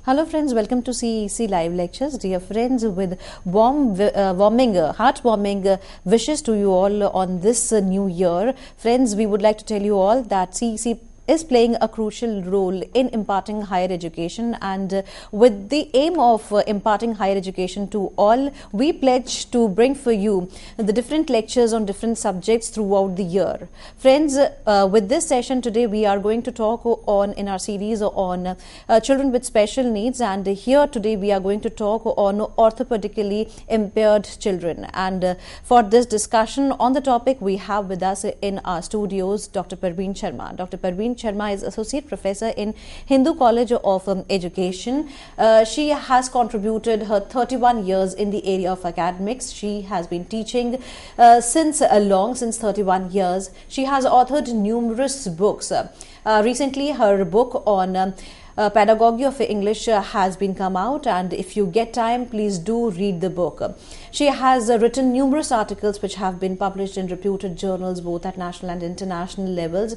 Hello friends, welcome to CEC Live Lectures. Dear friends, with heartwarming wishes to you all on this new year. Friends, we would like to tell you all that CEC is playing a crucial role in imparting higher education, and with the aim of imparting higher education to all, we pledge to bring for you the different lectures on different subjects throughout the year. Friends, with this session today, we are going to talk in our series on children with special needs, and here today we are going to talk on orthopedically impaired children. And for this discussion on the topic, we have with us in our studios Dr. Parveen Sharma. Dr. Parveen Sharma is Associate Professor in Hindu College of Education. She has contributed her 31 years in the area of academics. She has been teaching since 31 years. She has authored numerous books. Recently, her book on pedagogy of English has been come out, and if you get time, please do read the book. She has written numerous articles which have been published in reputed journals both at national and international levels.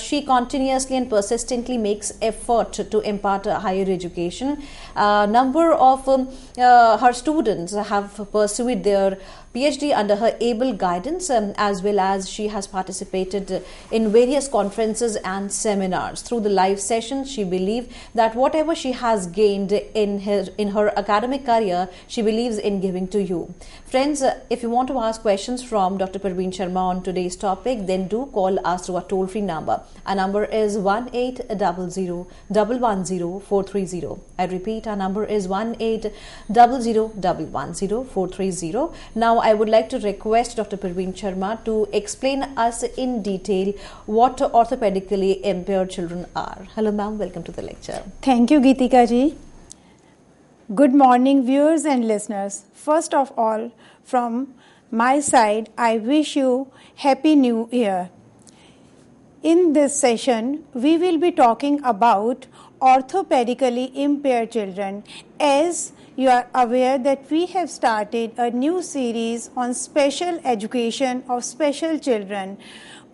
She continuously and persistently makes effort to impart higher education. A number of her students have pursued their PhD under her able guidance, as well as she has participated in various conferences and seminars. Through the live sessions, she believes that whatever she has gained in her academic career, she believes in giving to you. Friends, if you want to ask questions from Dr. Parveen Sharma on today's topic, then do call us through a toll-free number. Our number is 1800-110-430. I repeat, our number is 1800-110-430. Now, I would like to request Dr. Parveen Sharma to explain us in detail what orthopedically impaired children are. Hello, ma'am. Welcome to the lecture. Thank you, Geetika ji. Good morning, viewers and listeners. First of all, from my side, I wish you Happy New Year. In this session, we will be talking about orthopedically impaired children. As you are aware that we have started a new series on special education of special children.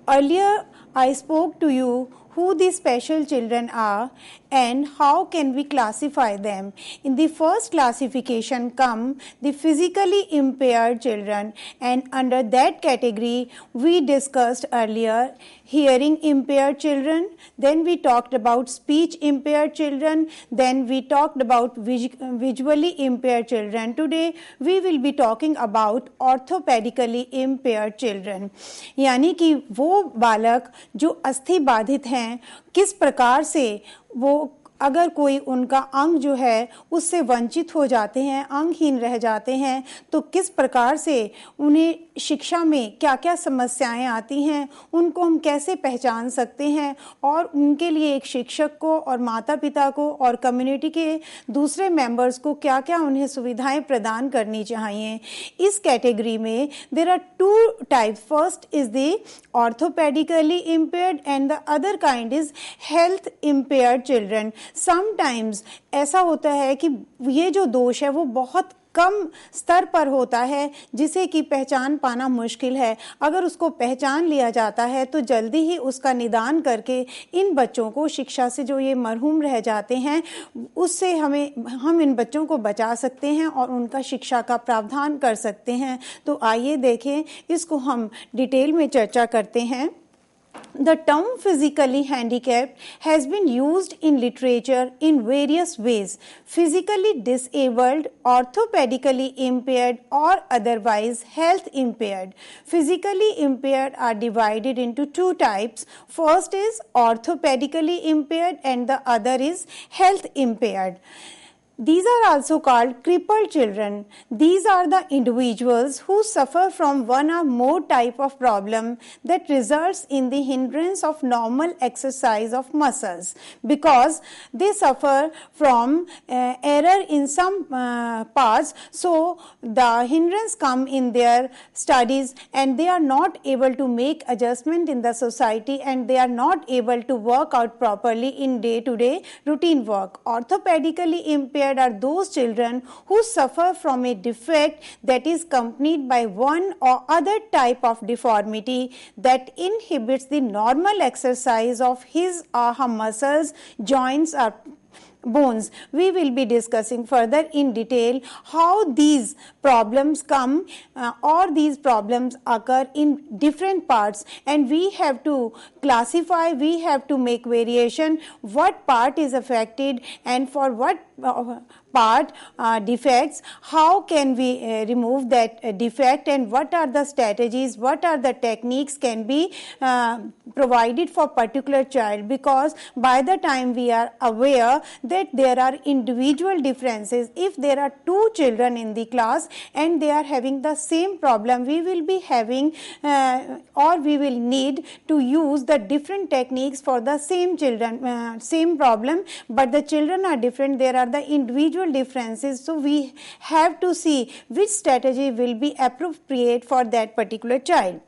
Earlier, I spoke to you who these special children are and how can we classify them. In the first classification come the physically impaired children, and under that category we discussed earlier hearing impaired children, then we talked about speech impaired children, then we talked about visually impaired children. Today we will be talking about orthopedically impaired children, यानी कि वो बालक जो अस्थि बाधित हैं किस प्रकार से वो अगर कोई उनका अंग जो है उससे वंचित हो जाते हैं, अंगहीन रह जाते हैं, तो किस प्रकार से उन्हें शिक्षा में क्या क्या समस्याएं आती हैं, उनको हम कैसे पहचान सकते हैं और उनके लिए एक शिक्षक को और माता पिता को और कम्युनिटी के दूसरे मेंबर्स को क्या क्या उन्हें सुविधाएं प्रदान करनी चाहिए. इस कैटेगरी में there are two types. First is the orthopedically impaired and the other kind is health impaired children. Sometimes ऐसा होता है कि ये जो दोष है वो बहुत कम स्तर पर होता है जिसे कि पहचान पाना मुश्किल है. अगर उसको पहचान लिया जाता है तो जल्दी ही उसका निदान करके इन बच्चों को शिक्षा से जो ये मरहूम रह जाते हैं उससे हम इन बच्चों को बचा सकते हैं और उनका शिक्षा का प्रावधान कर सकते हैं. तो आइए देखें, इसको हम डिटेल में चर्चा करते हैं. The term physically handicapped has been used in literature in various ways. Physically disabled, orthopedically impaired, or otherwise health impaired. Physically impaired are divided into two types. First is orthopedically impaired and the other is health impaired. These are also called crippled children. These are the individuals who suffer from one or more type of problem that results in the hindrance of normal exercise of muscles because they suffer from error in some parts. So the hindrance come in their studies and they are not able to make adjustment in the society and they are not able to work out properly in day-to-day routine work. Orthopedically impaired are those children who suffer from a defect that is accompanied by one or other type of deformity that inhibits the normal exercise of his or her muscles, joints or bones. We will be discussing further in detail how these problems come or these problems occur in different parts, and we have to classify, we have to make variation what part is affected and for what part defects, how can we remove that defect, and what are the strategies, what are the techniques can be provided for particular child, because by the time we are aware that there are individual differences, if there are two children in the class and they are having the same problem, we will be having or we will need to use the different techniques for the same children, same problem, but the children are different, there are the individual differences, so we have to see which strategy will be appropriate for that particular child.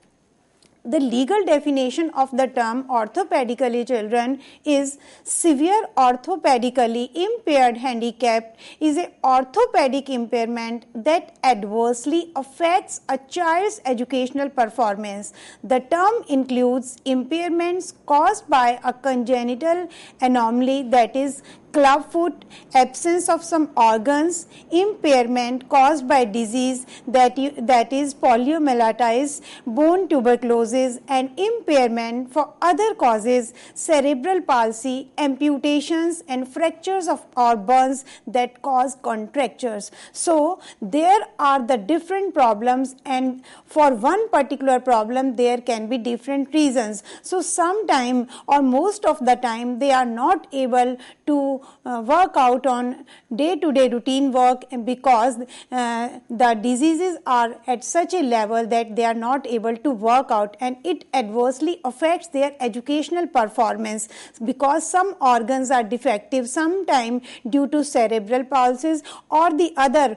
The legal definition of the term orthopaedically children is severe orthopaedically impaired handicap is a orthopedic impairment that adversely affects a child's educational performance. The term includes impairments caused by a congenital anomaly, that is clubfoot, absence of some organs, impairment caused by disease that is poliomyelitis, bone tuberculosis, and impairment for other causes, cerebral palsy, amputations, and fractures of or burns that cause contractures. So there are the different problems, and for one particular problem there can be different reasons. So sometime or most of the time they are not able to work out on day-to-day routine work because the diseases are at such a level that they are not able to work out, and it adversely affects their educational performance because some organs are defective, sometime due to cerebral palsies or the other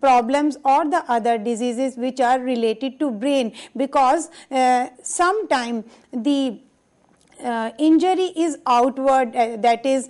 problems or the other diseases which are related to brain, because sometime the injury is outward, that is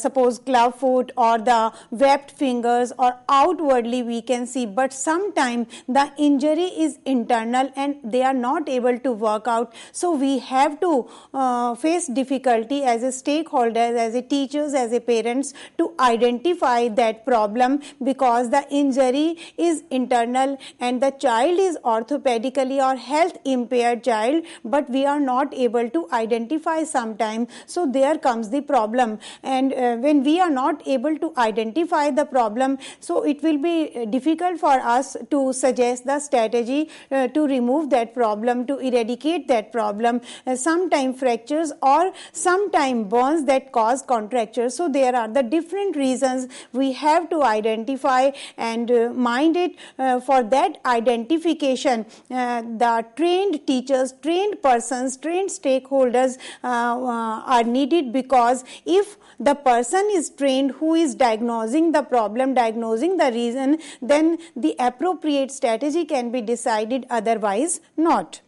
suppose clubfoot or the webbed fingers, or outwardly we can see, but sometime the injury is internal and they are not able to work out. So we have to face difficulty as a stakeholders, as a teachers, as a parents to identify that problem, because the injury is internal and the child is orthopedically or health impaired child, but we are not able to identify sometime. So there comes the problem, and when we are not able to identify the problem, so it will be difficult for us to suggest the strategy to remove that problem, to eradicate that problem. Sometime fractures or sometime burns that cause contractures. So there are the different reasons we have to identify and mind it. For that identification, the trained teachers, trained persons, trained stakeholders are needed, because if the person is trained who is diagnosing the problem, diagnosing the reason, then the appropriate strategy can be decided, otherwise not.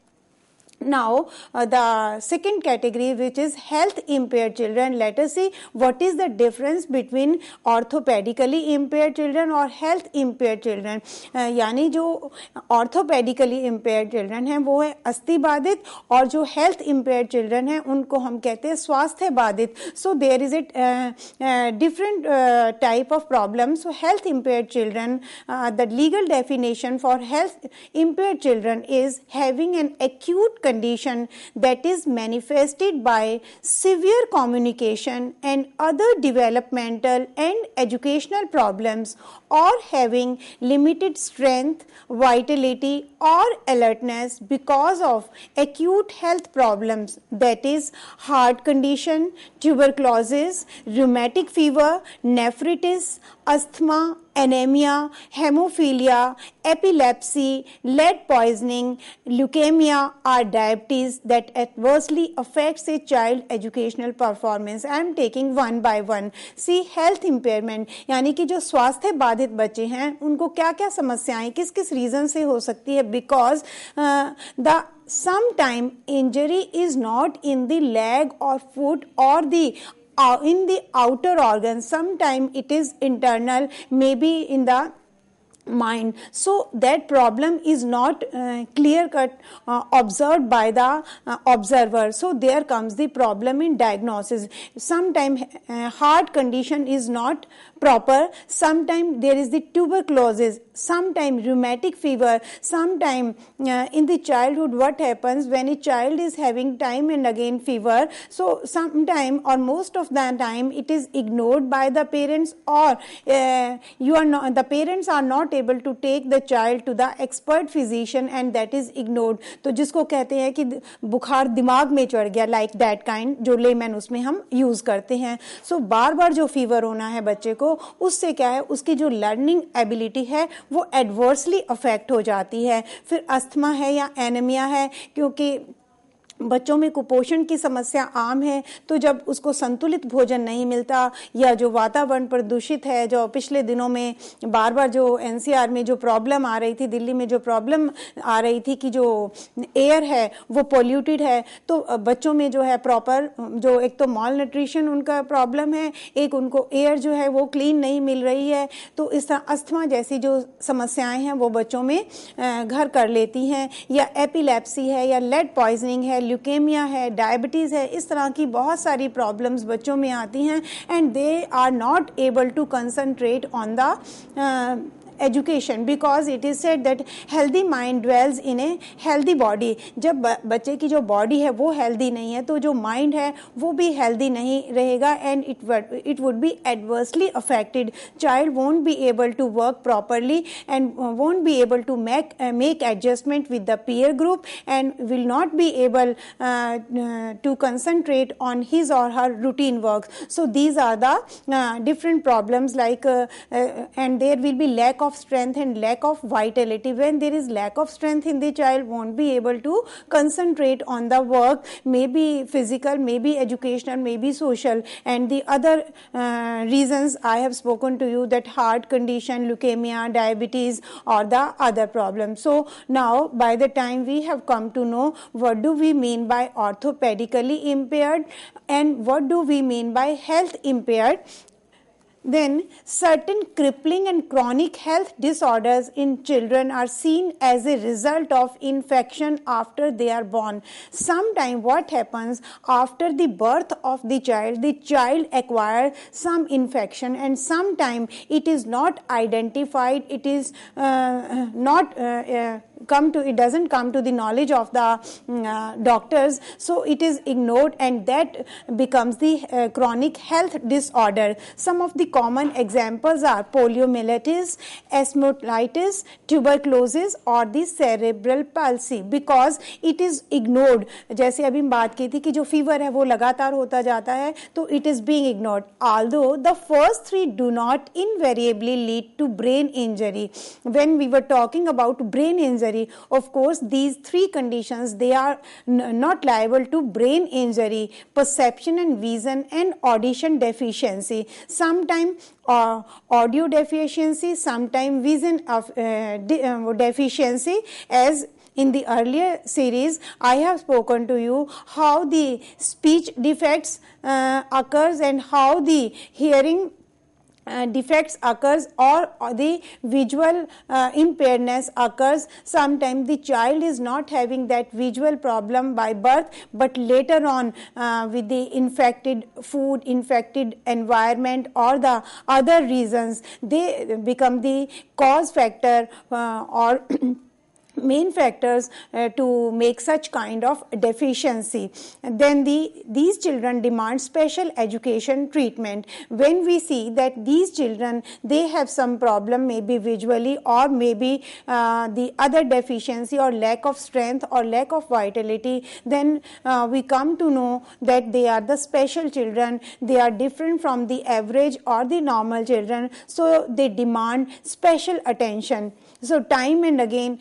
Now, the second category, which is health impaired children, let us see what is the difference between orthopedically impaired children और health impaired children. यानी जो orthopedically impaired children हैं वो है अस्थि बाधित, और जो health impaired children हैं उनको हम कहते हैं स्वास्थ्य बाधित. So there is a different type of problem. So health impaired children, the legal definition for health impaired children is having an acute condition that is manifested by severe communication and other developmental and educational problems, or having limited strength, vitality or alertness because of acute health problems, that is heart condition, tuberculosis, rheumatic fever, nephritis, asthma, anemia, hemophilia, epilepsy, lead poisoning, leukemia or diabetes that adversely affects a child educational performance. I am taking one by one. See, health impairment यानी कि जो स्वास्थ्य बाधित बच्चे हैं उनको क्या क्या समस्याएं किस किस रीजन से हो सकती है, because the sometime injury is not in the leg or foot or the in the outer organs, sometime it is internal, maybe in the mind. So that problem is not clear cut observed by the observer. So there comes the problem in diagnosis. Sometimes heart condition is not proper, sometimes there is the tuberculosis, sometimes rheumatic fever, sometimes in the childhood what happens when a child is having time and again fever, so sometime or most of the time it is ignored by the parents, or the parents are not able to take the child to the expert physician and that is ignored. तो जिसको कहते हैं कि बुखार दिमाग में चढ़ गया, like that kind, जो लेमैन उसमें हम यूज करते हैं. सो बार बार जो फीवर होना है बच्चे को, उससे क्या है, उसकी जो लर्निंग एबिलिटी है वो एडवर्सली अफेक्ट हो जाती है. फिर अस्थमा है या एनीमिया है, क्योंकि बच्चों में कुपोषण की समस्या आम है, तो जब उसको संतुलित भोजन नहीं मिलता या जो वातावरण प्रदूषित है, जो पिछले दिनों में बार बार जो एनसीआर में जो प्रॉब्लम आ रही थी, दिल्ली में जो प्रॉब्लम आ रही थी कि जो एयर है वो पोल्यूटेड है, तो बच्चों में जो है प्रॉपर जो एक तो मॉल न्यूट्रिशन उनका प्रॉब्लम है, एक उनको एयर जो है वो क्लीन नहीं मिल रही है, तो इस तरह अस्थमा जैसी जो समस्याएं हैं वो बच्चों में घर कर लेती हैं, या एपिलेप्सी है या लेड पॉइजनिंग है, ल्यूकेमिया है, डायबिटीज है, इस तरह की बहुत सारी प्रॉब्लम्स बच्चों में आती हैं and they are not able to concentrate on the education, because it is said that healthy mind dwells in a healthy body. जब बच्चे की जो बॉडी है वो हेल्दी नहीं है, तो जो माइंड है वो भी हेल्दी नहीं रहेगा and it would be adversely affected. Child won't be able to work properly and won't be able to make adjustment with the peer group and will not be able to concentrate on his or her routine work. So these are the different problems, like and there will be lack of strength and lack of vitality. When there is lack of strength in the child, won't be able to concentrate on the work, maybe physical, maybe educational, maybe social, and the other reasons I have spoken to you, that heart condition, leukemia, diabetes, or the other problems. So now by the time we have come to know what do we mean by orthopedically impaired and what do we mean by health impaired, then certain crippling and chronic health disorders in children are seen as a result of infection after they are born. Sometimes what happens after the birth of the child acquires some infection, and sometimes it is not identified, it is it doesn't come to the knowledge of the doctors, so it is ignored and that becomes the chronic health disorder. Some of the common examples are poliomyelitis, asthmatitis, tuberculosis or the cerebral palsy, because it is ignored. जैसे अभी बात की थी कि जो fever है वो लगातार होता जाता है, तो it is being ignored. Although the first three do not invariably lead to brain injury. When we were talking about brain injury, of course these three conditions, they are not liable to brain injury: perception and vision and audition deficiency, sometimes audio deficiency, sometimes vision of deficiency. As in the earlier series I have spoken to you how the speech defects occurs and how the hearing defects occurs or the visual impairedness occurs. Sometimes the child is not having that visual problem by birth, but later on with the infected food, infected environment or the other reasons, they become the cause factor or main factors to make such kind of deficiency. Then these children demand special education treatment. When we see that these children, they have some problem, maybe visually or maybe the other deficiency or lack of strength or lack of vitality, then we come to know that they are the special children. They are different from the average or the normal children, so they demand special attention. So time and again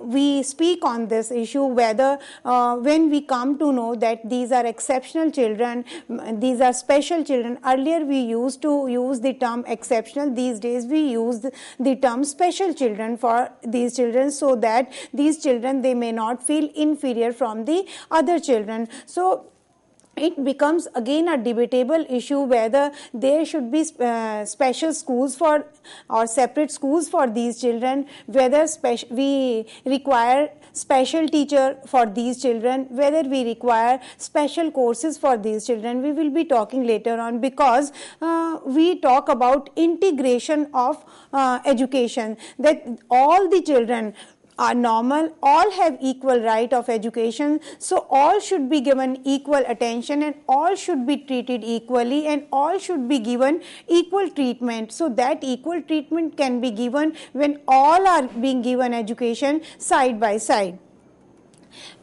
we speak on this issue, whether when we come to know that these are exceptional children, these are special children. Earlier we used to use the term exceptional, these days we use the term special children for these children, so that these children, they may not feel inferior from the other children. So it becomes again a debatable issue whether there should be special schools for or separate schools for these children, whether we require special teacher for these children, whether we require special courses for these children. We will be talking later on, because we talk about integration of education, that all the children are normal, all have equal right of education, so all should be given equal attention and all should be treated equally and all should be given equal treatment. So that equal treatment can be given when all are being given education side by side.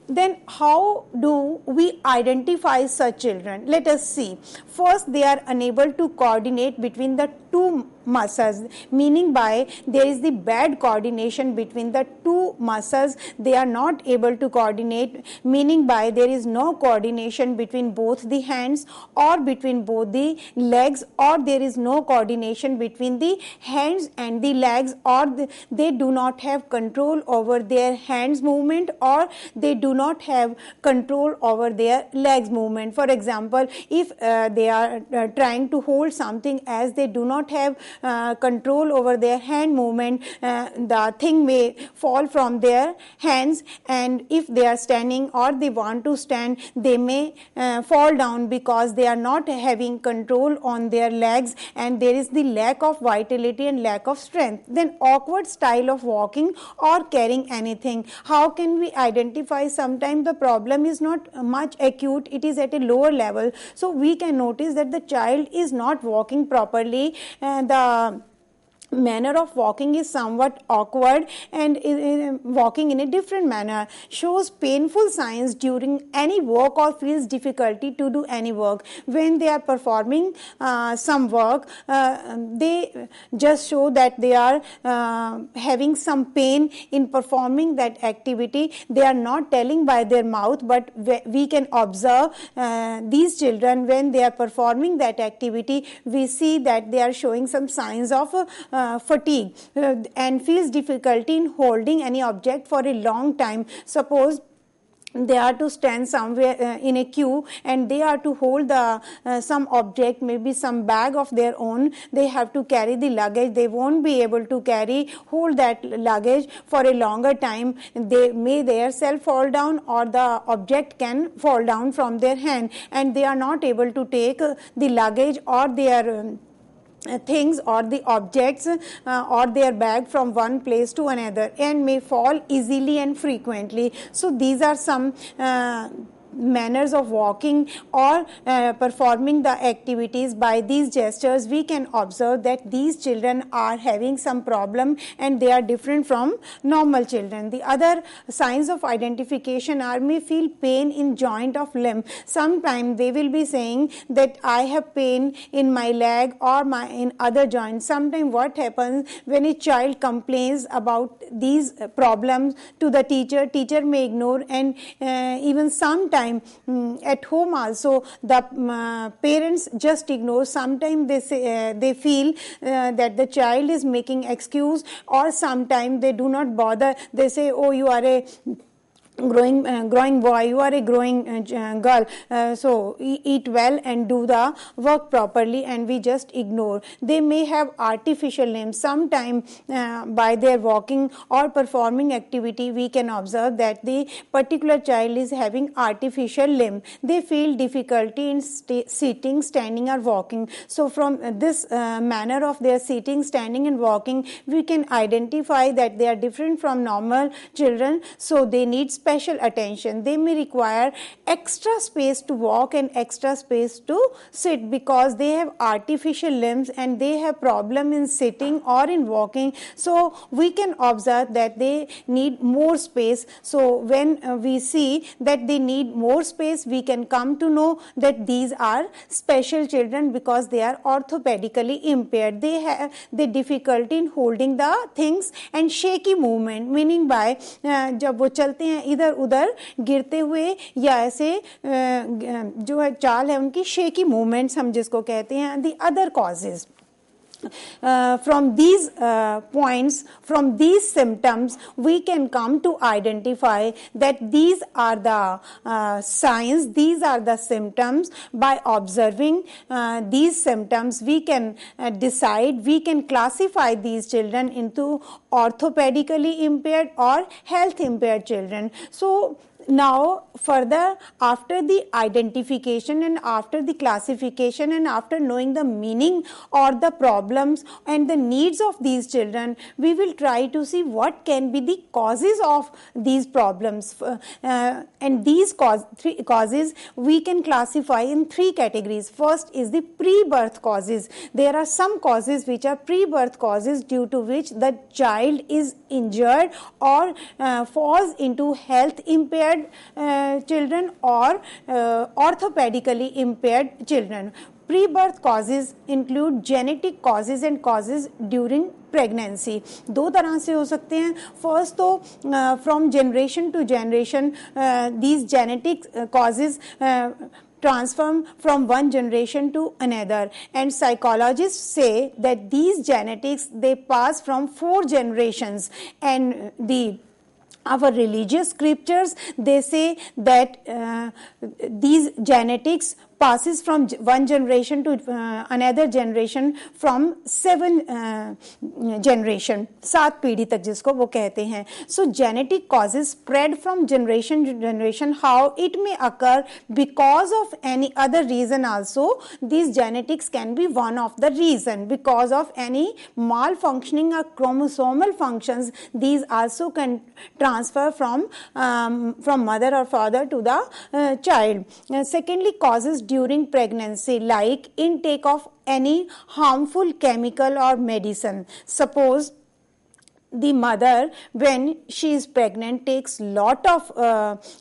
Then how do we identify such children? Let us see. First, they are unable to coordinate between the two muscles, meaning by there is the bad coordination between the two muscles. They are not able to coordinate, meaning by there is no coordination between both the hands or between both the legs, or there is no coordination between the hands and the legs, or they do not have control over their hands movement, or they do not have control over their legs movement. For example, if they are trying to hold something, as they do not have control over their hand movement, the thing may fall from their hands, and if they are standing or they want to stand, they may fall down because they are not having control on their legs, and there is the lack of vitality and lack of strength. Then awkward style of walking or carrying anything. How can we identify? Sometimes the problem is not much acute, it is at a lower level, so we can notice that the child is not walking properly, the manner of walking is somewhat awkward, and walking in a different manner, shows painful signs during any work or feels difficulty to do any work. When they are performing some work, they just show that they are having some pain in performing that activity. They are not telling by their mouth, but we can observe these children when they are performing that activity. We see that they are showing some signs of fatigue and feels difficulty in holding any object for a long time. Suppose they are to stand somewhere in a queue and they are to hold the some object, maybe some bag of their own. They have to carry the luggage. They won't be able to hold that luggage for a longer time. They may themselves fall down, or the object can fall down from their hand, and they are not able to take the luggage or their things or the objects or their bag from one place to another, and may fall easily and frequently. So these are some manners of walking or performing the activities. By these gestures we can observe that these children are having some problem and they are different from normal children. The other signs of identification are may feel pain in joint of limb. Sometimes they will be saying that I have pain in my leg or in other joints. Sometimes what happens when a child complains about these problems to the teacher may ignore, and even sometimes at home also the parents just ignore. Sometimes they say, they feel that the child is making excuse, or sometimes they do not bother. They say, oh, you are a growing boy, you are a growing girl, so eat well and do the work properly, and we just ignore. They may have artificial limbs. Sometimes by their walking or performing activity we can observe that the particular child is having artificial limb. They feel difficulty in sitting, standing or walking. So from this manner of their sitting, standing and walking, we can identify that they are different from normal children, so they need special attention. They may require extra space to walk and extra space to sit, because they have artificial limbs and they have problem in sitting or in walking. So we can observe that they need more space. So when we see that they need more space, we can come to know that these are special children, because they are orthopedically impaired. They have the difficulty in holding the things and shaky movement, meaning by जब वो चलते हैं इधर उधर गिरते हुए या ऐसे जो है चाल है उनकी शेकी मूवमेंट्स हम जिसको कहते हैं. The other causes From these points, from these symptoms, we can come to identify that these are the signs, these are the symptoms. By observing these symptoms, we can decide, we can classify these children into orthopedically impaired or health impaired children. So now further, after the identification and after the classification and after knowing the meaning or the problems and the needs of these children, we will try to see what can be the causes of these problems. And these causes we can classify in three categories. First is the pre-birth causes. There are some causes which are pre-birth causes due to which the child is injured or falls into health impaired children or orthopedically impaired children. Pre-birth causes include genetic causes and causes during pregnancy. दो तरह से हो सकते हैं. First तो from generation to generation these genetic causes transform from one generation to another, and psychologists say that these genetics, they pass from 4 generations, and our religious scriptures, they say that these genetics passes from one generation to another generation from 7 generation, 7 पीढ़ी तक जिसको वो कहते हैं. So genetic causes spread from generation to generation. How it may occur because of any other reason also. These genetics can be one of the reason. Because of any malfunctioning or chromosomal functions, these also can transfer from mother or father to the child. Secondly, causes during pregnancy, like intake of any harmful chemical or medicine. Suppose the mother, when she is pregnant, takes lot of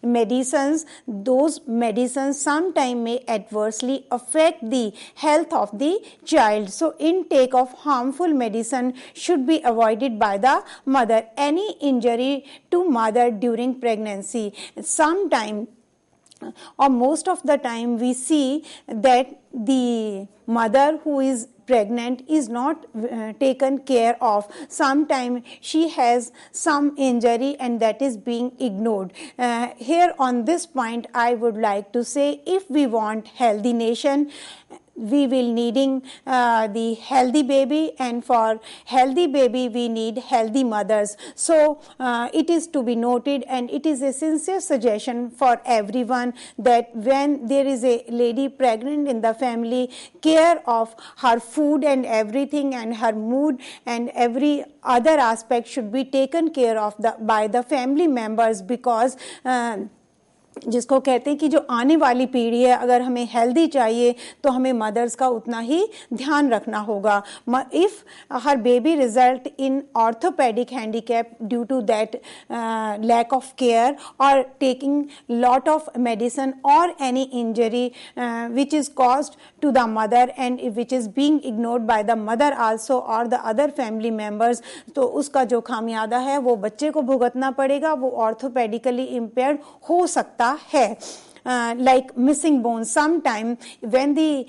medicines. Those medicines sometime may adversely affect the health of the child. So intake of harmful medicine should be avoided by the mother. Any injury to mother during pregnancy, sometime or most of the time we see that the mother who is pregnant is not taken care of. Sometimes she has some injury and that is being ignored. Here on this point, I would like to say, if we want healthy nation, we will needing the healthy baby, and for healthy baby we need healthy mothers. So it is to be noted, and it is a sincere suggestion for everyone that when there is a lady pregnant in the family, care of her food and everything and her mood and every other aspect should be taken care of by the family members, because जिसको कहते हैं कि जो आने वाली पीढ़ी है, अगर हमें हेल्दी चाहिए तो हमें मदर्स का उतना ही ध्यान रखना होगा. If her baby result in orthopedic handicap due to that lack of care or taking lot of medicine or any injury which is caused to the mother and which is being ignored by the mother also or the other family members, तो उसका जो खामियादा है वो बच्चे को भुगतना पड़ेगा. वो orthopedically impaired हो सकता है. Like missing bones, sometime when the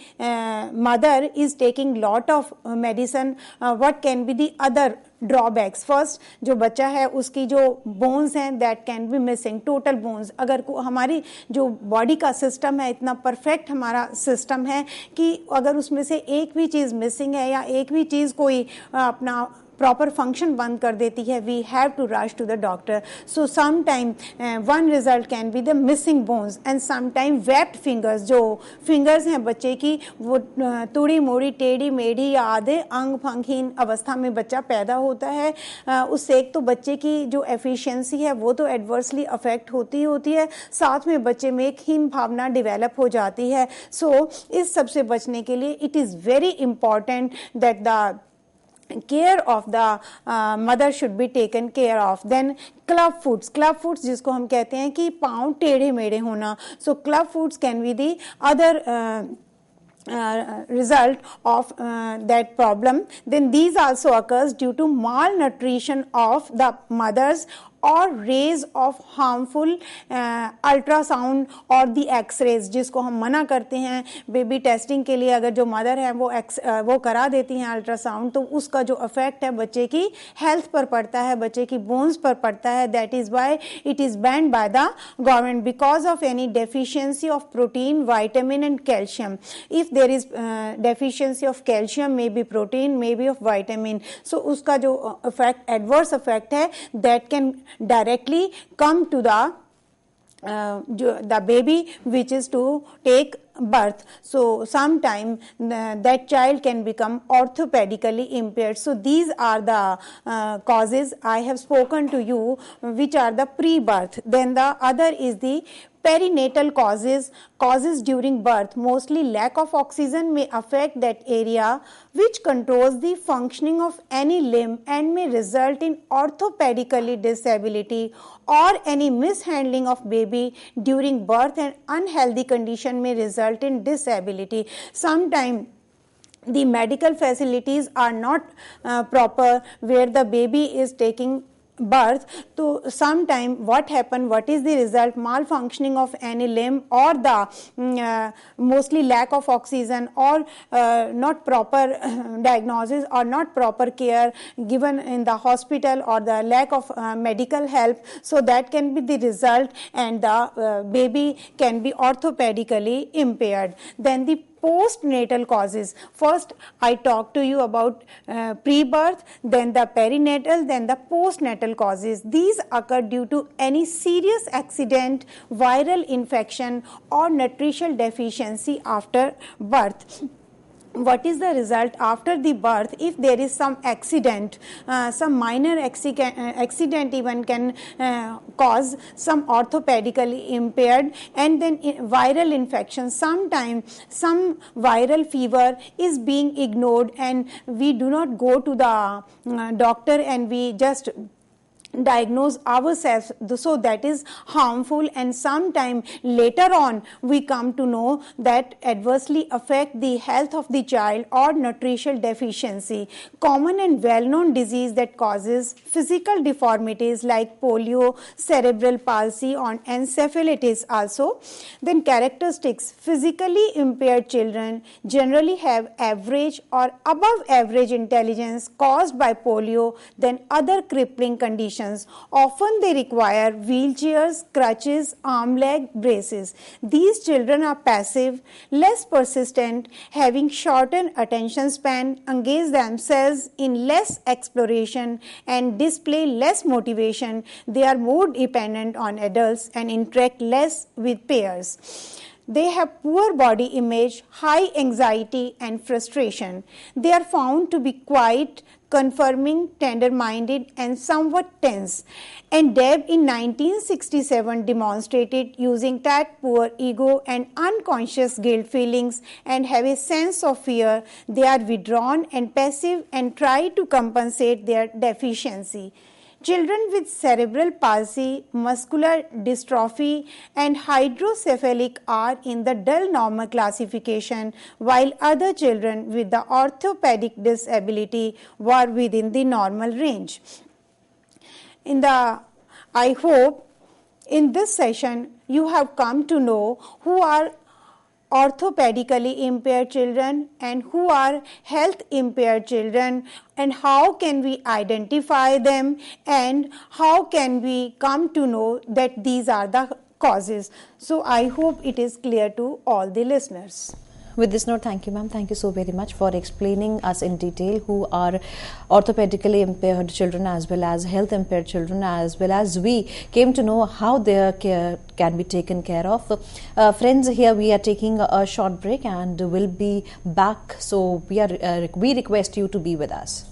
mother is taking lot of medicine, what can be the other drawbacks? First, जो बच्चा है उसकी जो बोन्स हैं that can be missing, total bones. अगर हमारी जो बॉडी का सिस्टम है इतना परफेक्ट हमारा सिस्टम है कि अगर उसमें से एक भी चीज़ मिसिंग है या एक भी चीज़ कोई अपना प्रॉपर फंक्शन बंद कर देती है, we have to rush to the doctor. So some time one result can be the missing bones and some time webbed fingers. जो फिंगर्स हैं बच्चे की वो तुड़ी मोड़ी टेढ़ी मेढ़ी या आधे अंग भंगहीन अवस्था में बच्चा पैदा होता है. उससे एक तो बच्चे की जो एफिशिएंसी है वो तो एडवर्सली अफेक्ट होती है, साथ में बच्चे में एक हीन भावना डेवलप हो जाती है. सो इस सब से बचने के लिए it is very important that the care of the mother should be taken care of. Then club foods जिसको हम कहते हैं कि पाँव टेढ़े मेढ़े होना. So club foods can be the other result of that problem. Then these also occurs due to malnutrition of the mothers or rays of harmful ultrasound or the x-rays, जिसको हम मना करते हैं बेबी टेस्टिंग के लिए, अगर जो mother है वो करा देती हैं अल्ट्रासाउंड, तो उसका जो इफेक्ट है बच्चे की हेल्थ पर पड़ता है, बच्चे की बोन्स पर पड़ता है. That is why it is banned by the government because of any deficiency of protein, vitamin and calcium. If there is deficiency of calcium, may be protein, may be of vitamin, so उसका जो effect, adverse effect है, that can directly come to the baby which is to take birth. So sometime that child can become orthopedically impaired. So these are the causes I have spoken to you, which are the pre-birth. Then the other is the perinatal causes during birth. Mostly lack of oxygen may affect that area which controls the functioning of any limb and may result in orthopedically disability, or any mishandling of baby during birth and unhealthy condition may result in disability. Sometimes the medical facilities are not proper where the baby is taking birth. So sometime what happen, what is the result? Malfunctioning of any limb, or the mostly lack of oxygen, or not proper diagnosis or not proper care given in the hospital, or the lack of medical help. So that can be the result, and the baby can be orthopedically impaired. Then the postnatal causes. First I talked to you about pre-birth, then the perinatal, then the postnatal causes. These occur due to any serious accident, viral infection, or nutritional deficiency after birth. What is the result after the birth? If there is some accident, some minor accident even can cause some orthopedically impaired, and then viral infection. Sometimes some viral fever is being ignored and we do not go to the doctor, and we just diagnose ourselves, so that is harmful, and sometime later on we come to know that adversely affect the health of the child, or nutritional deficiency. Common and well-known disease that causes physical deformities like polio, cerebral palsy, or encephalitis also. Then characteristics: physically impaired children generally have average or above average intelligence caused by polio, then other crippling conditions. Often they require wheelchairs, crutches, arm leg braces. These children are passive, less persistent, having shortened attention span, engage themselves in less exploration, and display less motivation. They are more dependent on adults and interact less with peers. They have poor body image, high anxiety and frustration. They are found to be quiet, confirming, tender-minded, and somewhat tense. And Deb in 1967 demonstrated using that poor ego and unconscious guilt feelings and have a sense of fear. They are withdrawn and passive and try to compensate their deficiency. Children with cerebral palsy, muscular dystrophy, and hydrocephalic are in the dull normal classification, while other children with the orthopedic disability were within the normal range. I hope in this session you have come to know who are orthopedically impaired children and who are health impaired children, and how can we identify them, and how can we come to know that these are the causes. So I hope it is clear to all the listeners. With this note, thank you, ma'am. Thank you so very much for explaining us in detail who are orthopedically impaired children as well as health impaired children, as well as we came to know how their care can be taken care of. Friends, here we are taking a short break and we'll be back. So we request you to be with us.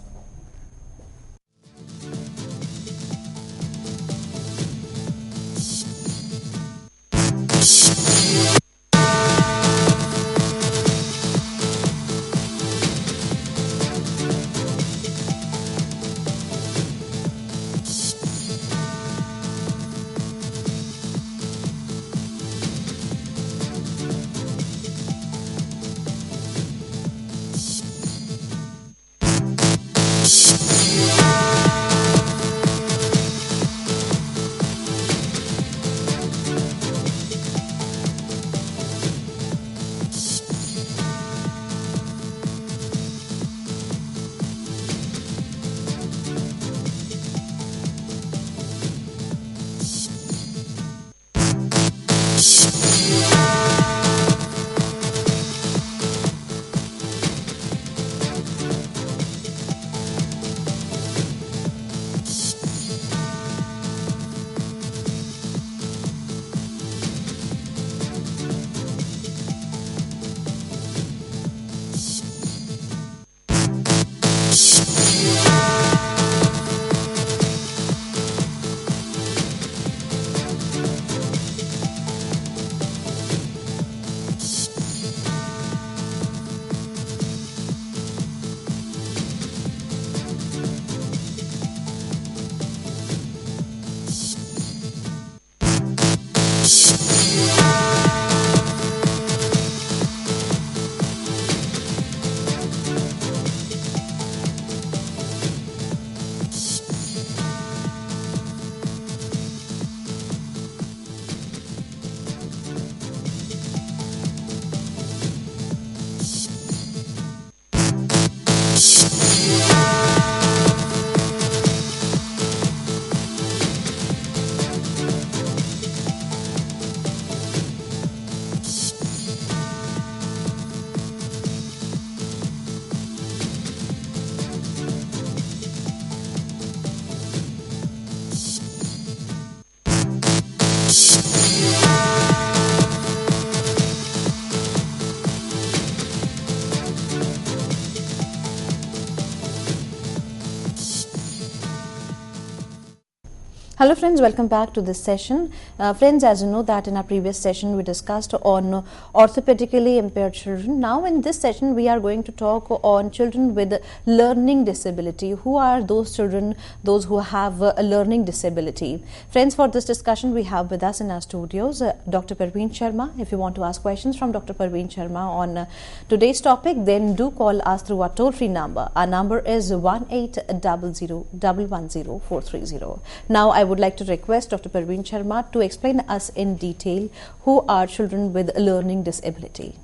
Hello friends, welcome back to this session. Friends, as you know that in our previous session we discussed on orthopedically impaired children. Now in this session we are going to talk on children with learning disability. Who are those children, those who have a learning disability? Friends, for this discussion we have with us in our studios Dr. Parveen Sharma. If you want to ask questions from Dr. Parveen Sharma on today's topic, then do call us through our toll-free number. Our number is 1800-110-430. Now I would like to request Dr. Parveen Sharma to explain us in detail who are children with learning disability.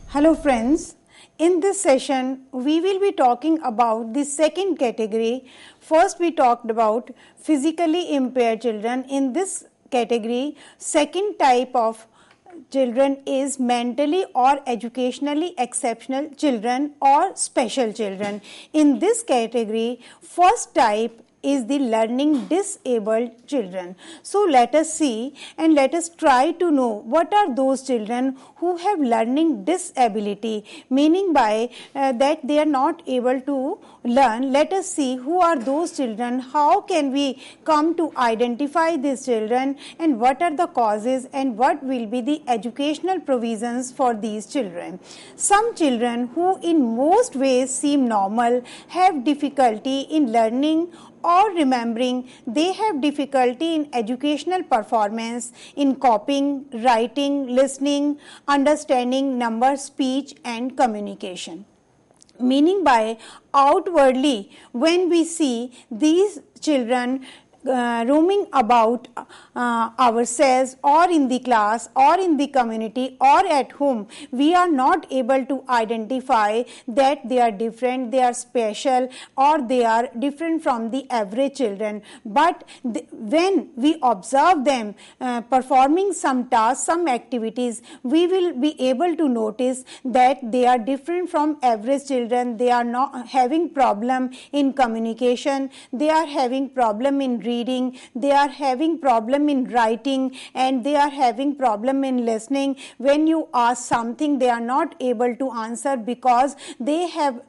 Hello friends, in this session we will be talking about the second category. First we talked about physically impaired children. In this category, second type of children is mentally or educationally exceptional children or special children. In this category, first type is the learning disabled children. So let us see and let us try to know what are those children who have learning disability, meaning by that they are not able to learn. Let us see who are those children, how can we come to identify these children, and what are the causes and what will be the educational provisions for these children. Some children who in most ways seem normal have difficulty in learning or remembering. They have difficulty in educational performance, in copying, writing, listening, understanding, numbers, speech and communication. Meaning by outwardly, when we see these children roaming about ourselves or in the class or in the community or at home, we are not able to identify that they are different, they are special, or they are different from the average children. But when we observe them performing some tasks, some activities, we will be able to notice that they are different from average children. They are not having problem in communication, they are having problem in reading, they are having problem in writing, and they are having problem in listening. When you ask something, they are not able to answer because they have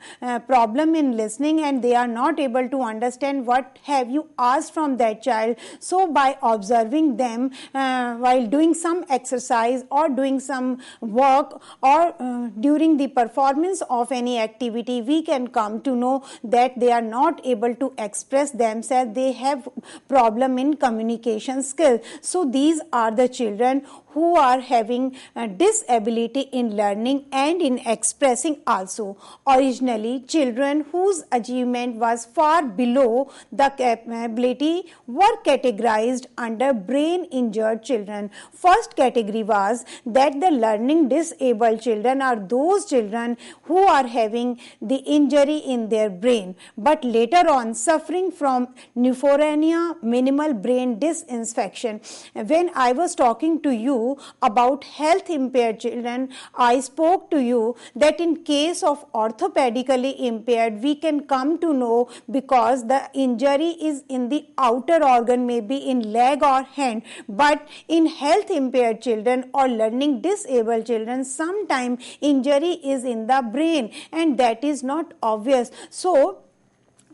problem in listening and they are not able to understand what have you asked from that child. So by observing them while doing some exercise or doing some work or during the performance of any activity, we can come to know that they are not able to express themselves, they have problem in communication skill. So these are the children who are having disability in learning and in expressing also. Originally, children whose achievement was far below the capability were categorized under brain injured children. First category was that the learning disabled children are those children who are having the injury in their brain, but later on suffering from pneumonia, minimal brain disinfection. When I was talking to you about health impaired children, I spoke to you that in case of orthopedically impaired, we can come to know because the injury is in the outer organ, maybe in leg or hand. But in health impaired children or learning disabled children, sometimes injury is in the brain and that is not obvious. So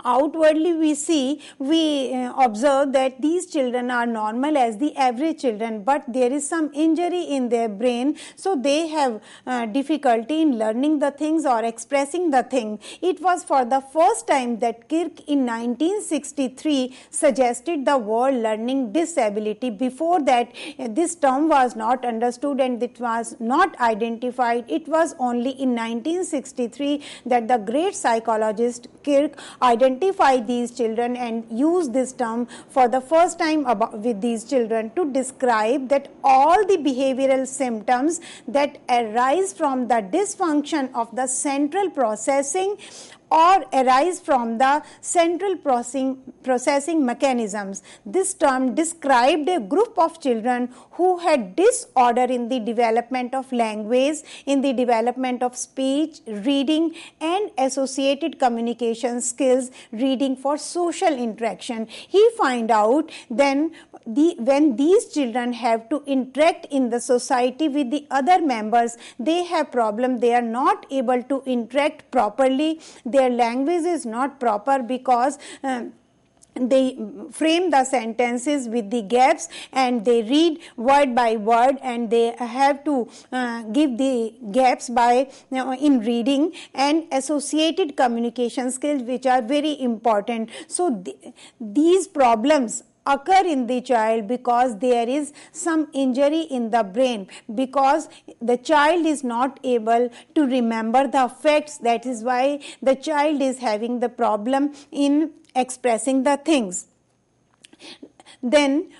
outwardly we observe that these children are normal as the average children, but there is some injury in their brain, so they have difficulty in learning the things or expressing the thing. It was for the first time that Kirk in 1963 suggested the word learning disability. Before that, this term was not understood and it was not identified. It was only in 1963 that the great psychologist Kirk identified these children and use this term for the first time with these children to describe that all the behavioral symptoms that arise from the dysfunction of the central processing or arise from the central processing mechanisms. This term described a group of children who had disorder in the development of language, in the development of speech, reading and associated communication skills, reading for social interaction. He find out then when these children have to interact in the society with the other members, they have problem. They are not able to interact properly. Their language is not proper because they frame the sentences with the gaps, and they read word by word, and they have to give the gaps by in reading, and associated communication skills, which are very important. So these problems occur in the child because there is some injury in the brain, because the child is not able to remember the facts. That is why the child is having the problem in expressing the things. Then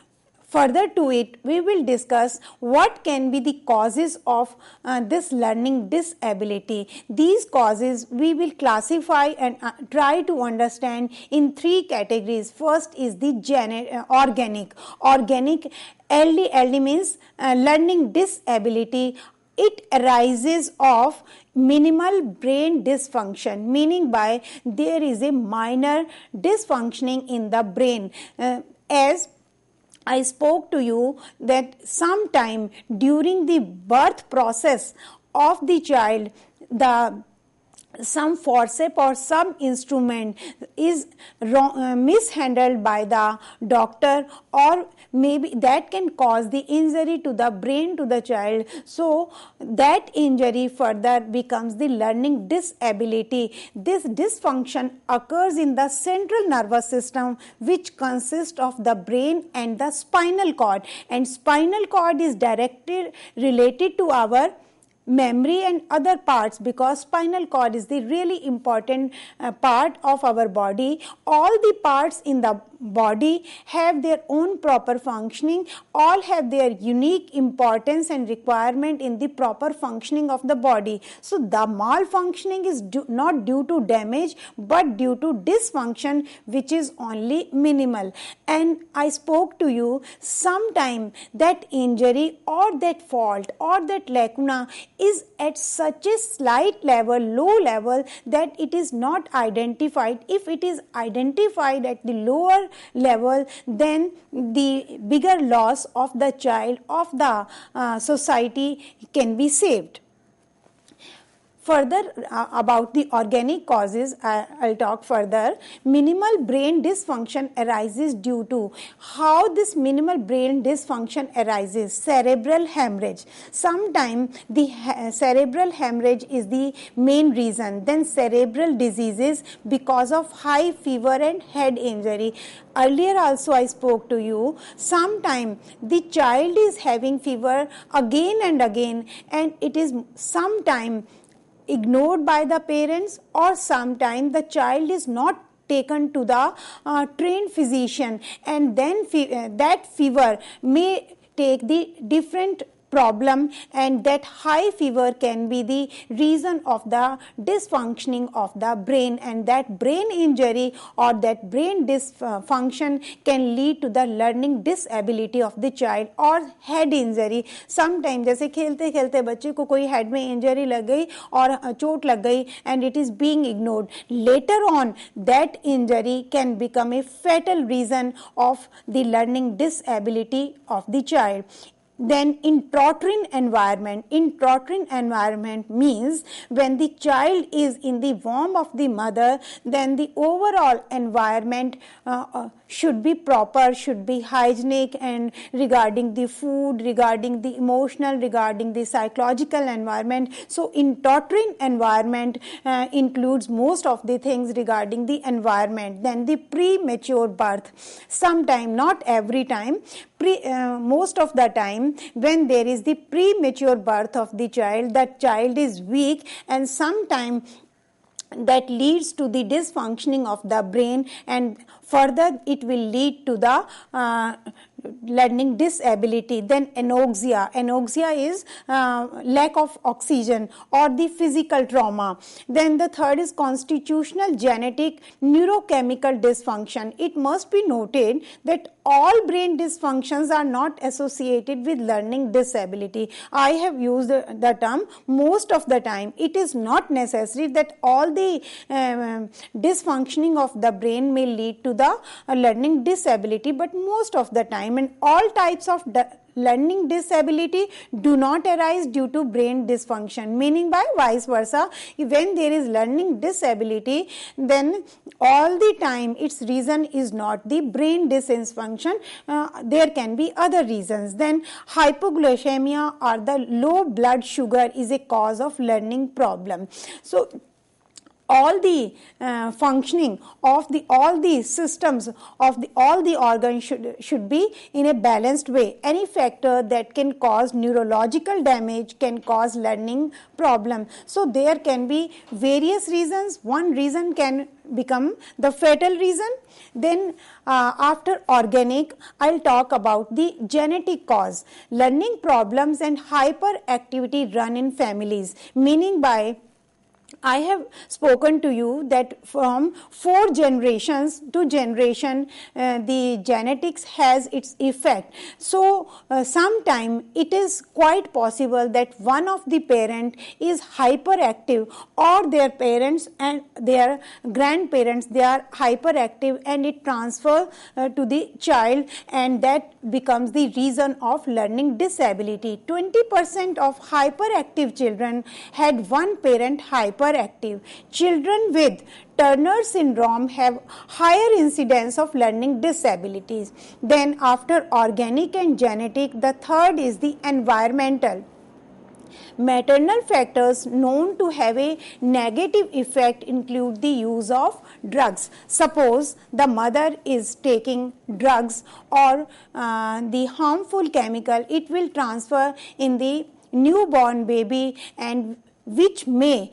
further to it, we will discuss what can be the causes of this learning disability. These causes we will classify and try to understand in three categories. First is the organic. Organic, LD means learning disability. It arises of minimal brain dysfunction, meaning by there is a minor dysfunctioning in the brain. As I spoke to you that sometime during the birth process of the child, some forceps or some instrument is mishandled by the doctor, or maybe that can cause the injury to the brain to the child. So that injury further becomes the learning disability. This dysfunction occurs in the central nervous system, which consists of the brain and the spinal cord, and spinal cord is directly related to our memory and other parts, because spinal cord is the really important part of our body. All the parts in the body have their own proper functioning, all have their unique importance and requirement in the proper functioning of the body. So the malfunctioning is not due to damage, but due to dysfunction, which is only minimal. And I spoke to you sometime that injury or that fault or that lacuna is at such a slight level, low level, that it is not identified. If it is identified at the lower level, then the bigger loss of the child, of the society can be saved. Further about the organic causes, I'll talk further. Minimal brain dysfunction arises due to how this minimal brain dysfunction arises. Cerebral hemorrhage. Sometimes the cerebral hemorrhage is the main reason. Then cerebral diseases because of high fever and head injury. Earlier also I spoke to you, sometime the child is having fever again and again, and it is sometime ignored by the parents, or sometimes the child is not taken to the trained physician, and then that fever may take the different problem, and that high fever can be the reason of the dysfunctioning of the brain, and that brain injury or that brain dysfunction can lead to the learning disability of the child or head injury. Sometimes जैसे खेलते खेलते बच्चे को कोई head में injury लग गई और चोट लग गई, and it is being ignored. Later on that injury can become a fatal reason of the learning disability of the child. Then intrauterine environment means when the child is in the womb of the mother, then the overall environment should be proper, should be hygienic, and regarding the food, regarding the emotional, regarding the psychological environment. So intrauterine environment includes most of the things regarding the environment. Then the premature birth. Sometime, not every time, most of the time, when there is the premature birth of the child is weak, and sometimes that leads to the dysfunctioning of the brain, and further it will lead to the learning disability. Then anoxia is lack of oxygen or the physical trauma. Then the third is constitutional genetic neurochemical dysfunction. It must be noted that all brain dysfunctions are not associated with learning disability. I have used the term most of the time. It is not necessary that all the dysfunctioning of the brain may lead to the learning disability, but most of the time environment. All types of learning disability do not arise due to brain dysfunction, meaning by vice versa. When there is learning disability, then all the time its reason is not the brain dysfunction, there can be other reasons. Then hypoglycemia or the low blood sugar is a cause of learning problem. So all the functioning of all the systems of all the organs should be in a balanced way. Any factor that can cause neurological damage can cause learning problem. So there can be various reasons. One reason can become the fatal reason. Then after organic, I'll talk about the genetic cause. Learning problems and hyperactivity run in families, meaning by I have spoken to you that from 4 generations to generation the genetics has its effect. So sometime it is quite possible that one of the parent is hyperactive, or their parents and their grandparents, they are hyperactive, and it transfers to the child, and that becomes the reason of learning disability. 20% of hyperactive children had one parent hyperactive. Children with Turner syndrome have higher incidence of learning disabilities. Then after organic and genetic, the third is the environmental. Maternal factors known to have a negative effect include the use of drugs. Suppose the mother is taking drugs or the harmful chemical, it will transfer in the newborn baby, and which may,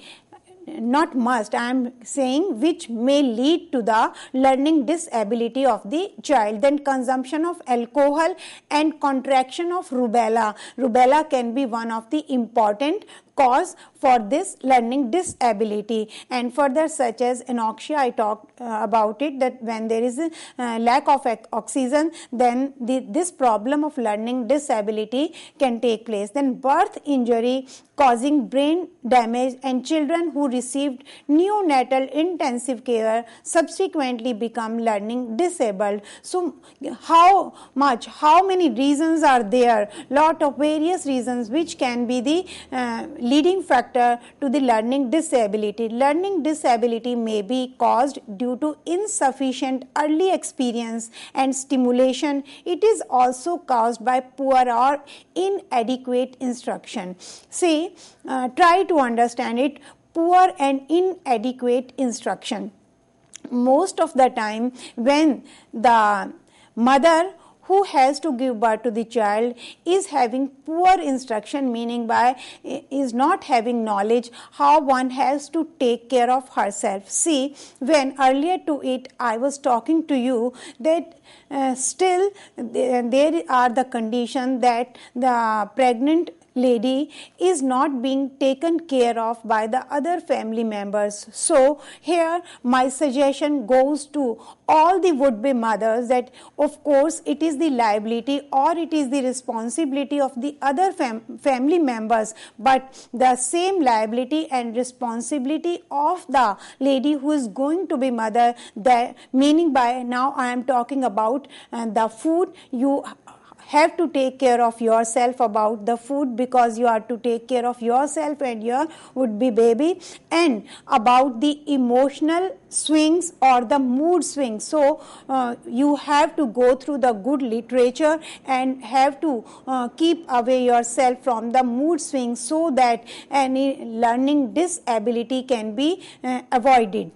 not must, I am saying which may lead to the learning disability of the child. Then consumption of alcohol and contraction of rubella. Rubella can be one of the important cause for this learning disability. And further, such as anoxia, I talked about it, that when there is a lack of oxygen, then this problem of learning disability can take place. Then birth injury causing brain damage, and children who received neonatal intensive care subsequently become learning disabled. So how many reasons are there? Lot of various reasons which can be the leading factor to the learning disability. Learning disability may be caused due to insufficient early experience and stimulation. It is also caused by poor or inadequate instruction. See, try to understand it. Poor and inadequate instruction. Most of the time when the mother who has to give birth to the child is having poor instruction, meaning by is not having knowledge how one has to take care of herself. See, when earlier to it I was talking to you that still there are the condition that the pregnant lady is not being taken care of by the other family members. So here my suggestion goes to all the would-be mothers that of course it is the liability or it is the responsibility of the other family members, but the same liability and responsibility of the lady who is going to be mother, that meaning by now I am talking about the food. You have to take care of yourself about the food, because you are to take care of yourself and your would-be baby, and about the emotional swings or the mood swings. So you have to go through the good literature and have to keep away yourself from the mood swings so that any learning disability can be avoided.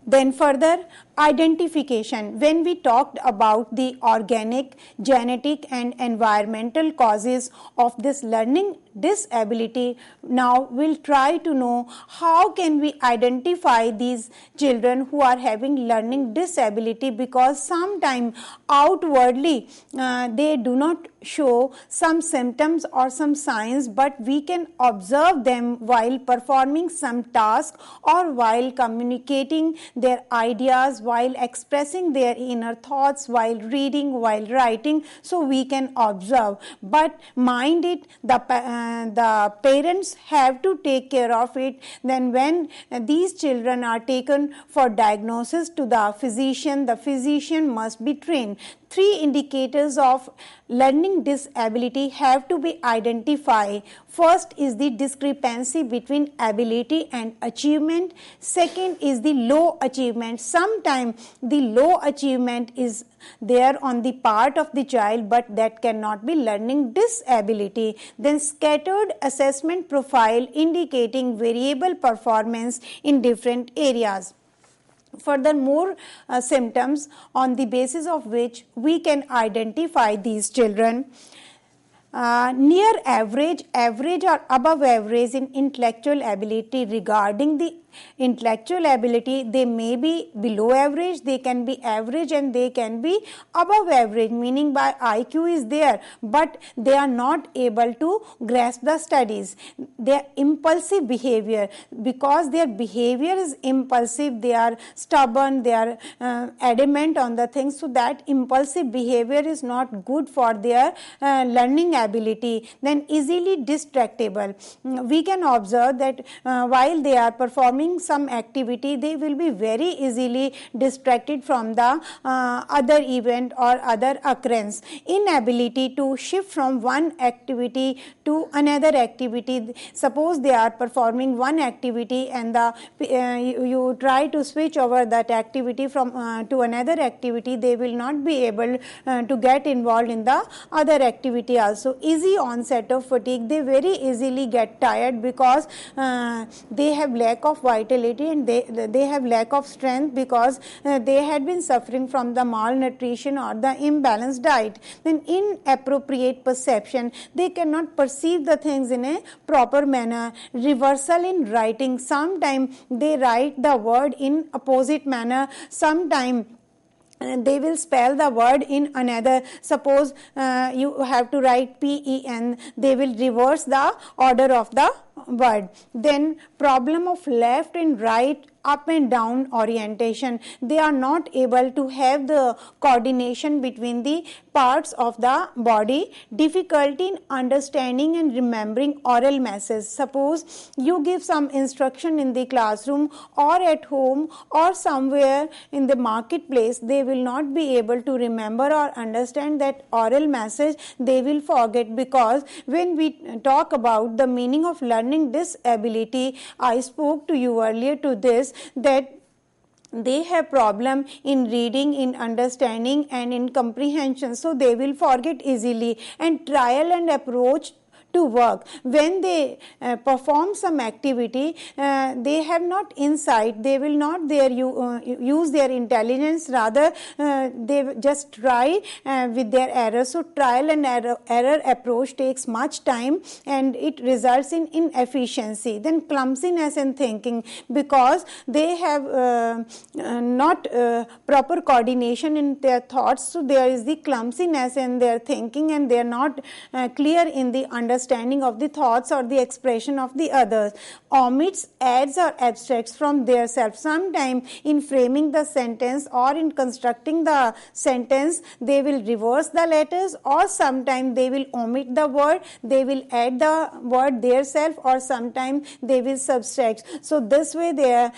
Then further, identification. When we talked about the organic, genetic and environmental causes of this learning disability, now we'll try to know how can we identify these children who are having learning disability, because sometimes outwardly they do not show some symptoms or some signs, but we can observe them while performing some task or while communicating their ideas, while expressing their inner thoughts, while reading, while writing. So we can observe, but mind it, the parents have to take care of it. Then when these children are taken for diagnosis to the physician must be trained. three indicators of learning disability have to be identified. First is the discrepancy between ability and achievement. Second is the low achievement. Sometimes the low achievement is there on the part of the child, but that cannot be learning disability. Then scattered assessment profile indicating variable performance in different areas. Furthermore, symptoms on the basis of which we can identify these children. Near average, average or above average in intellectual ability. Regarding the intellectual ability, they may be below average, they can be average, and they can be above average, meaning by IQ is there, but they are not able to grasp the studies. Their impulsive behavior, because their behavior is impulsive, they are stubborn, they are adamant on the things, so that impulsive behavior is not good for their learning ability. Then easily distractible. We can observe that while they are performing some activity, they will be very easily distracted from the other event or other occurrence. Inability to shift from one activity to another activity. Suppose they are performing one activity and you try to switch over that activity from to another activity, they will not be able to get involved in the other activity also. Easy onset of fatigue. They very easily get tired because they have lack of vitality and they have lack of strength because they had been suffering from the malnutrition or the imbalanced diet. Then inappropriate perception. They cannot perceive the things in a proper manner. Reversal in writing. Sometimes they write the word in opposite manner. Sometimes they will spell the word in another. Suppose you have to write PEN, they will reverse the order of the word. Then problem of left and right, up and down orientation. They are not able to have the coordination between the parts of the body. Difficulty in understanding and remembering oral messages. Suppose you give some instruction in the classroom or at home or somewhere in the marketplace, they will not be able to remember or understand that oral message. They will forget, because when we talk about the meaning of learning disability, I spoke to you earlier to this, that they have problem in reading, in understanding and in comprehension, so they will forget easily. And trial and approach to work. When they perform some activity, they have not insight, they will not use their intelligence, rather they just try with their error. So trial and error approach takes much time and it results in inefficiency. Then clumsiness in thinking, because they have not proper coordination in their thoughts, so there is the clumsiness in their thinking and they are not clear in the understanding of the thoughts or the expression of the others. Omits, adds or abstracts from their self. Sometimes in framing the sentence or in constructing the sentence, they will reverse the letters, or sometimes they will omit the word, they will add the word their self, or sometimes they will subtract. So this way their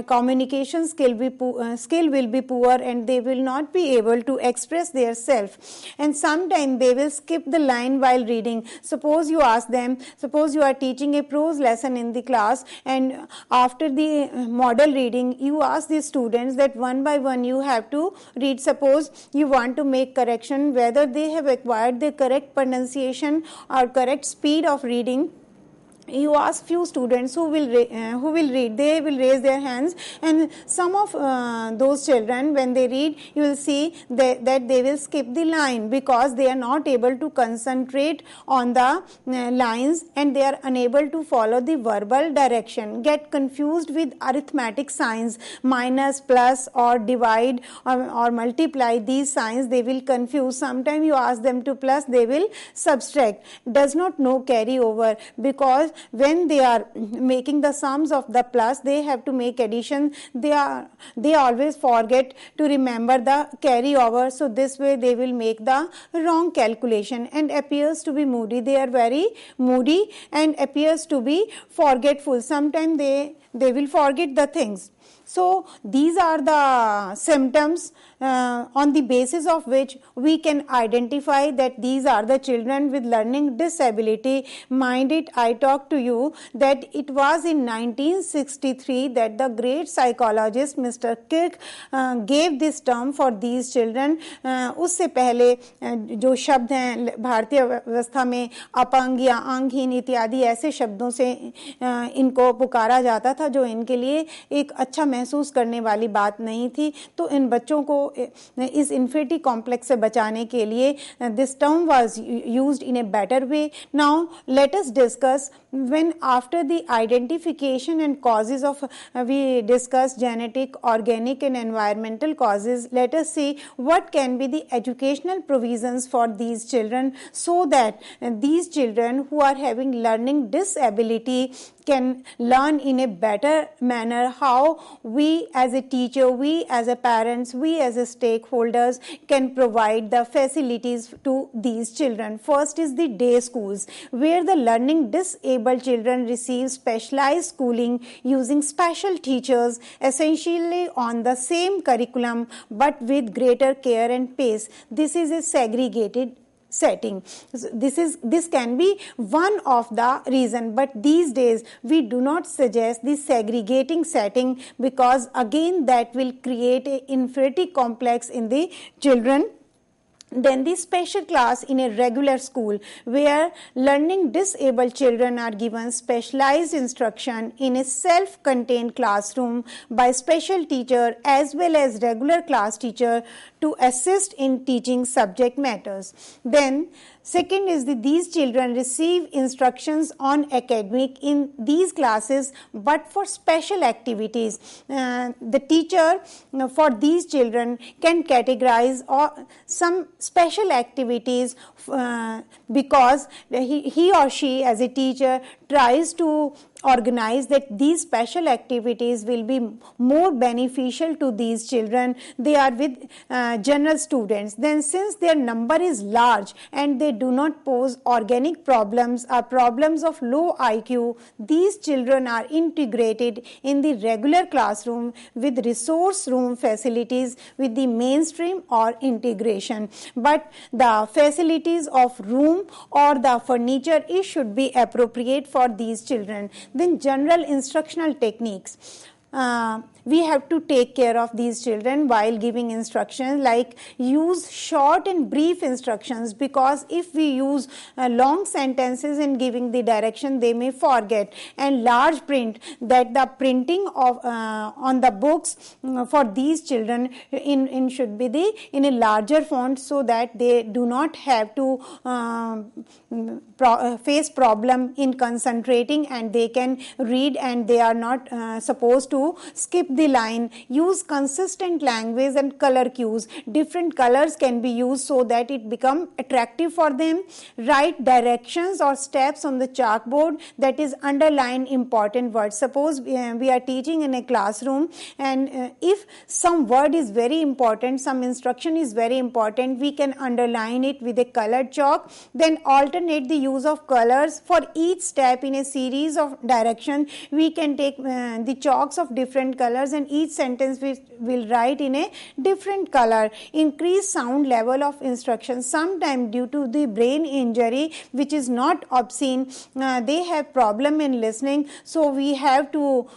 communication skill will be poor and they will not be able to express their self. And sometimes they will skip the line while reading. Suppose you ask them, suppose you are teaching a prose lesson in the class, and after the model reading you ask the students that one by one you have to read. Suppose you want to make correction whether they have acquired the correct pronunciation or correct speed of reading. You ask few students who will read, they will raise their hands, and some of those children, when they read, you will see that they will skip the line because they are not able to concentrate on the lines and they are unable to follow the verbal direction. Get confused with arithmetic signs, minus, plus or divide or multiply. These signs they will confuse. Sometimes you ask them to plus, they will subtract. Does not know carry over, because when they are making the sums of the plus, they have to make addition. They always forget to remember the carry over. So this way they will make the wrong calculation and appears to be moody. They are very moody and appears to be forgetful. Sometimes they will forget the things. So these are the symptoms on the basis of which we can identify that these are the children with learning disability. Mind it, I talked to you that it was in 1963 that the great psychologist Mr. Kirk gave this term for these children. उससे पहले जो शब्द हैं भारतीय व्यवस्था में अपंग या अंगहीन इत्यादि ऐसे शब्दों से इनको पुकारा जाता था जो इनके लिए एक अच्छा महसूस करने वाली बात नहीं थी. तो इन बच्चों को इस इन्फिनिटी कॉम्प्लेक्स से बचाने के लिए this term was used in a better way. Now let us discuss when after the identification and causes of we discuss genetic, organic and environmental causes, let us see what can be the educational provisions for these children so that these children who are having learning disability can learn in a better manner. How we as a teacher, we as a parents, we as a stakeholders can provide the facilities to these children. First is the day schools where the learning disabled children receive specialized schooling using special teachers essentially on the same curriculum but with greater care and pace. This is a segregated setting. This can be one of the reason, but these days we do not suggest this segregating setting because again that will create an inferiority complex in the children. Then the special class in a regular school where learning disabled children are given specialized instruction in a self-contained classroom by special teacher as well as regular class teacher to assist in teaching subject matters. Then second is that these children receive instructions on academic in these classes but for special activities. The teacher for these children can categorize some special activities because he or she as a teacher tries to organize that these special activities will be more beneficial to these children. They are with general students. Then since their number is large and they do not pose organic problems or problems of low IQ, these children are integrated in the regular classroom with resource room facilities with the mainstream or integration. But the facilities of room or the furniture should be appropriate for these children. Then general instructional techniques. We have to take care of these children while giving instructions, like use short and brief instructions, because if we use long sentences in giving the direction, they may forget. And large print, that the printing of on the books for these children in should be in a larger font so that they do not have to face problem in concentrating and they can read and they are not supposed to skip the line. Use consistent language and color cues. Different colors can be used so that it become attractive for them. Write directions or steps on the chalkboard, that is underline important words. Suppose we are teaching in a classroom and if some word is very important, some instruction is very important, we can underline it with a colored chalk. Then alternate the use of colors for each step in a series of direction. We can take the chalks of different colors and each sentence we will write in a different color. Increase sound level of instruction. Sometimes due to the brain injury which is not obscene, they have problem in listening, so we have to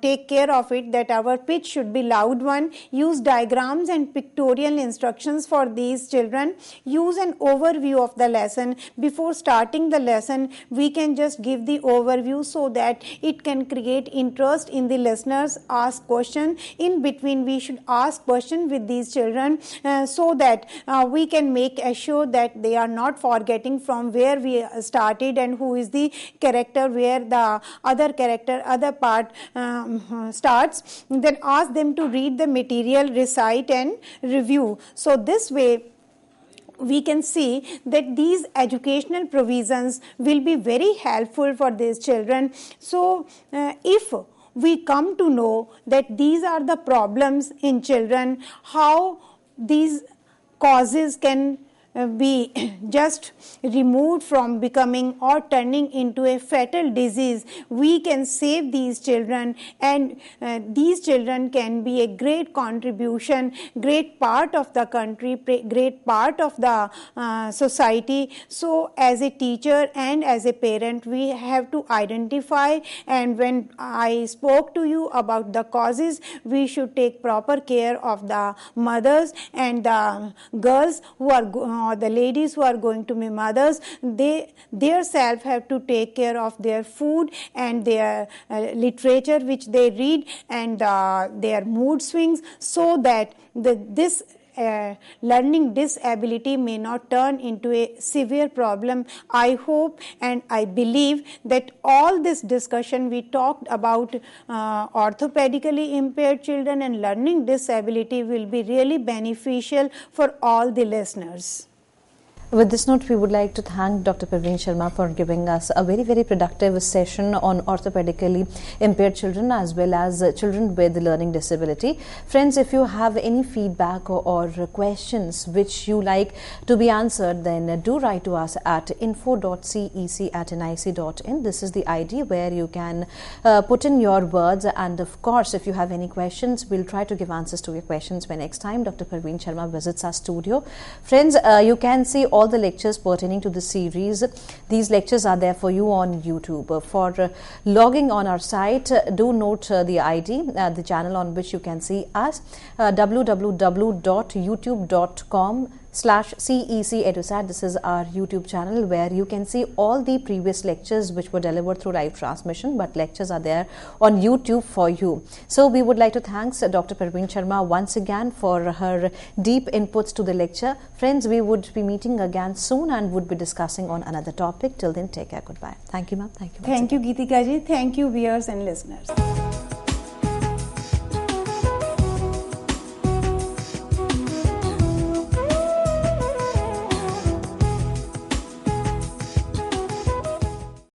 take care of it that our pitch should be loud one. Use diagrams and pictorial instructions for these children. Use an overview of the lesson. Before starting the lesson, we can just give the overview so that it can create interest in the listeners. Ask question. In between, we should ask question with these children so that we can make assure that they are not forgetting from where we started and who is the character, where the other character, other part starts. Then ask them to read the material, recite and review. So this way we can see that these educational provisions will be very helpful for these children. So if we come to know that these are the problems in children, how these causes can be just removed from becoming or turning into a fatal disease, we can save these children, and these children can be a great contribution, great part of the country, great part of the society. So as a teacher and as a parent, we have to identify, and when I spoke to you about the causes, we should take proper care of the mothers and the girls who are the ladies who are going to be mothers. They self have to take care of their food and their literature which they read, and their mood swings, so that this learning disability may not turn into a severe problem. I hope and I believe that all this discussion we talked about orthopedically impaired children and learning disability will be really beneficial for all the listeners. With this note, we would like to thank Dr. Parveen Sharma for giving us a very, very productive session on orthopedically impaired children as well as children with learning disability. Friends, if you have any feedback or questions which you like to be answered, then do write to us at info.cec@nic.in. This is the ID where you can put in your words, and of course, if you have any questions, we'll try to give answers to your questions when next time Dr. Parveen Sharma visits our studio. Friends, you can see all the lectures pertaining to the series. These lectures are there for you on YouTube. For logging on our site, do note the ID, the channel on which you can see us, www.youtube.com/CEC-UGC. This is our YouTube channel where you can see all the previous lectures which were delivered through live transmission, but lectures are there on YouTube for you. So we would like to thank Dr. Parveen Sharma once again for her deep inputs to the lecture. Friends, we would be meeting again soon and would be discussing on another topic. Till then, take care. Goodbye. Thank you, ma'am. Thank you. Thank you, Geetika ji. Thank you, viewers and listeners.